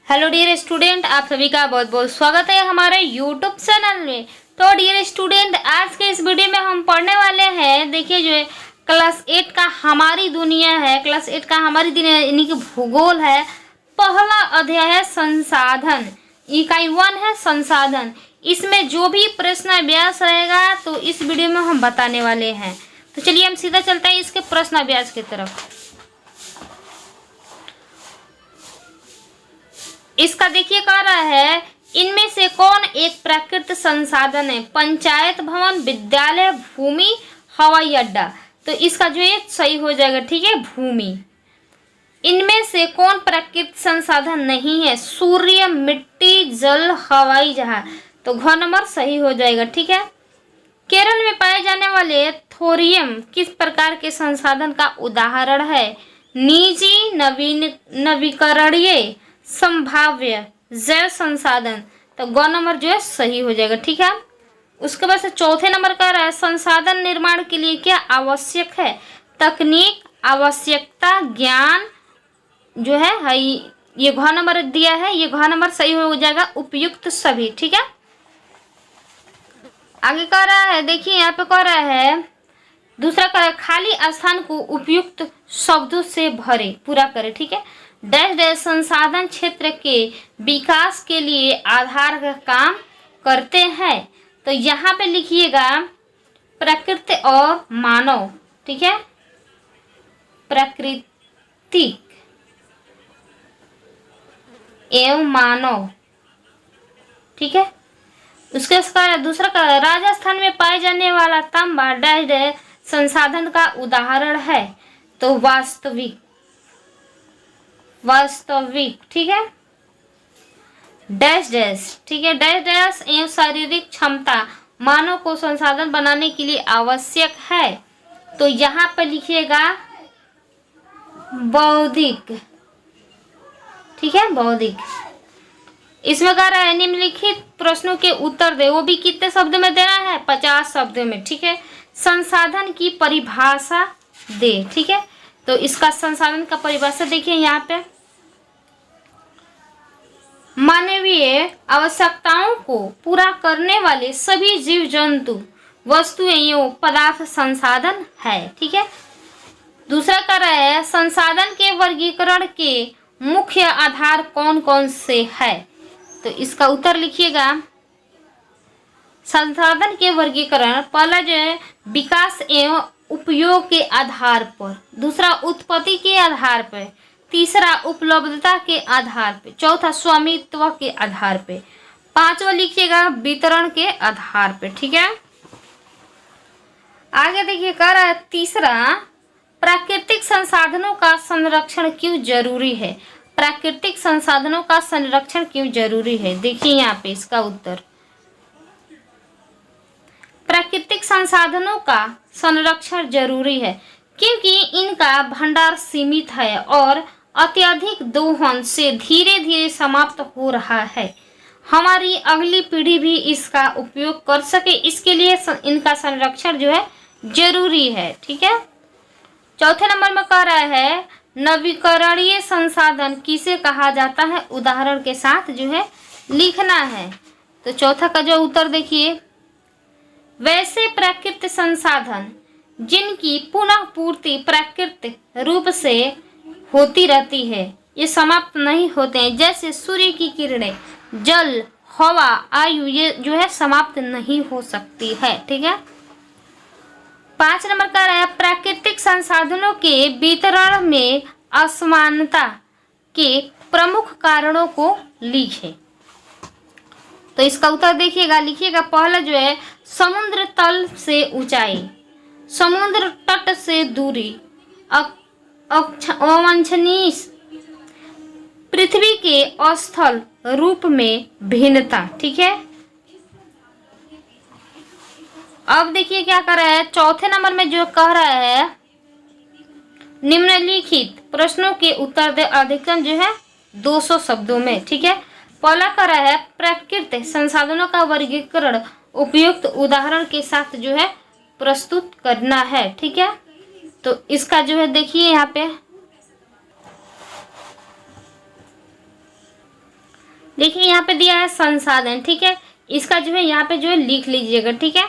Hello dear student, आप सभी का बहुत बहुत स्वागत है हमारे यूट्यूब चैनल में। तो डियर स्टूडेंट, आज के इस वीडियो में हम पढ़ने वाले हैं, देखिए जो है क्लास 8 का हमारी दुनिया है। क्लास 8 का हमारी दुनिया यानी कि भूगोल है। पहला अध्याय है संसाधन, इकाई 1 है संसाधन। इसमें जो भी प्रश्न अभ्यास रहेगा तो इस वीडियो में हम बताने वाले हैं। तो चलिए हम सीधा चलते हैं इसके प्रश्न अभ्यास की तरफ। इसका देखिए कह रहा है, इनमें से कौन एक प्राकृतिक संसाधन है? पंचायत भवन, विद्यालय, भूमि, हवाई अड्डा। तो इसका जो ये सही हो जाएगा, ठीक है, भूमि। इनमें से कौन प्राकृतिक संसाधन नहीं है? सूर्य, मिट्टी, जल, हवाई जहाज। तो घ नंबर सही हो जाएगा, ठीक है। केरल में पाए जाने वाले थोरियम किस प्रकार के संसाधन का उदाहरण है? निजी, नवीकरणीय, संभाव्य, जैव संसाधन। तो ग नंबर जो है सही हो जाएगा, ठीक है। उसके बाद से चौथे नंबर का रहा है, संसाधन निर्माण के लिए क्या आवश्यक है? तकनीक, आवश्यकता, ज्ञान जो है ये घ नंबर दिया है, ये घ नंबर सही हो जाएगा, उपयुक्त सभी, ठीक है। आगे कह रहा है, देखिए यहाँ पे कह रहा है, दूसरा कह रहा है, खाली स्थान को उपयुक्त शब्दों से भरे, पूरा करे, ठीक है। डैश डैश संसाधन क्षेत्र के विकास के लिए आधार का काम करते हैं। तो यहाँ पे लिखिएगा प्रकृति और मानव, ठीक है, प्राकृतिक एवं मानव, ठीक है। उसके दूसरा का राजस्थान में पाए जाने वाला तांबा डैश डैश संसाधन का उदाहरण है। तो वास्तविक, ठीक है, डैश डैश, ठीक है, डैश डैश एवं शारीरिक क्षमता मानव को संसाधन बनाने के लिए आवश्यक है। तो यहाँ पर लिखिएगा बौद्धिक, ठीक है, बौद्धिक। इसमें कह रहा है, निम्नलिखित प्रश्नों के उत्तर दे। वो भी कितने शब्द में देना है? 50 शब्दों में, ठीक है। संसाधन की परिभाषा दे, ठीक है। तो इसका संसाधन का परिभाषा देखिए यहाँ पे, मानवीय आवश्यकताओं को पूरा करने वाले सभी जीव जंतु, वस्तुएं एवं पदार्थ संसाधन है, ठीक है। दूसरा कर रहा है, संसाधन के वर्गीकरण के मुख्य आधार कौन कौन से है? तो इसका उत्तर लिखिएगा, संसाधन के वर्गीकरण, पहला जो है विकास एवं उपयोग के आधार पर, दूसरा उत्पत्ति के आधार पर, तीसरा उपलब्धता के आधार पर, चौथा स्वामित्व के आधार पर, पांचवा लिखिएगा वितरण के आधार पर, ठीक है। आगे देखिए कह रहा है, तीसरा प्राकृतिक संसाधनों का संरक्षण क्यों जरूरी है? प्राकृतिक संसाधनों का संरक्षण क्यों जरूरी है? देखिए यहाँ पे इसका उत्तर, प्राकृतिक संसाधनों का संरक्षण जरूरी है क्योंकि इनका भंडार सीमित है और अत्यधिक दोहन से धीरे धीरे समाप्त हो रहा है। हमारी अगली पीढ़ी भी इसका उपयोग कर सके, इसके लिए इनका संरक्षण जो है जरूरी है, ठीक है। चौथे नंबर में कह रहा है, नवीकरणीय संसाधन किसे कहा जाता है? उदाहरण के साथ जो है लिखना है। तो चौथा का जो उत्तर देखिए, वैसे प्राकृतिक संसाधन जिनकी पुनः पूर्ति प्राकृतिक रूप से होती रहती है, ये समाप्त नहीं होते हैं, जैसे सूर्य की किरणें, जल, हवा, आयु, ये जो है समाप्त नहीं हो सकती है, ठीक है। 5 नंबर का है, प्राकृतिक संसाधनों के वितरण में असमानता के प्रमुख कारणों को लिखें। तो इसका उत्तर देखिएगा, लिखिएगा, पहला जो है समुद्र तल से ऊंचाई, समुद्र तट से दूरी, अवांछनीय, पृथ्वी के अस्थल रूप में भिन्नता, ठीक है। अब देखिए क्या कर रहा है, चौथे नंबर में जो कह रहा है, निम्नलिखित प्रश्नों के उत्तर दे, अधिकतम जो है 200 शब्दों में, ठीक है। पहला कर रहा है, प्राकृतिक संसाधनों का वर्गीकरण उपयुक्त उदाहरण के साथ जो है प्रस्तुत करना है, ठीक है। तो इसका जो है देखिए यहाँ पे देखिए यहाँ पे दिया है संसाधन, ठीक है। इसका जो है यहाँ पे जो है लिख लीजिएगा, ठीक है।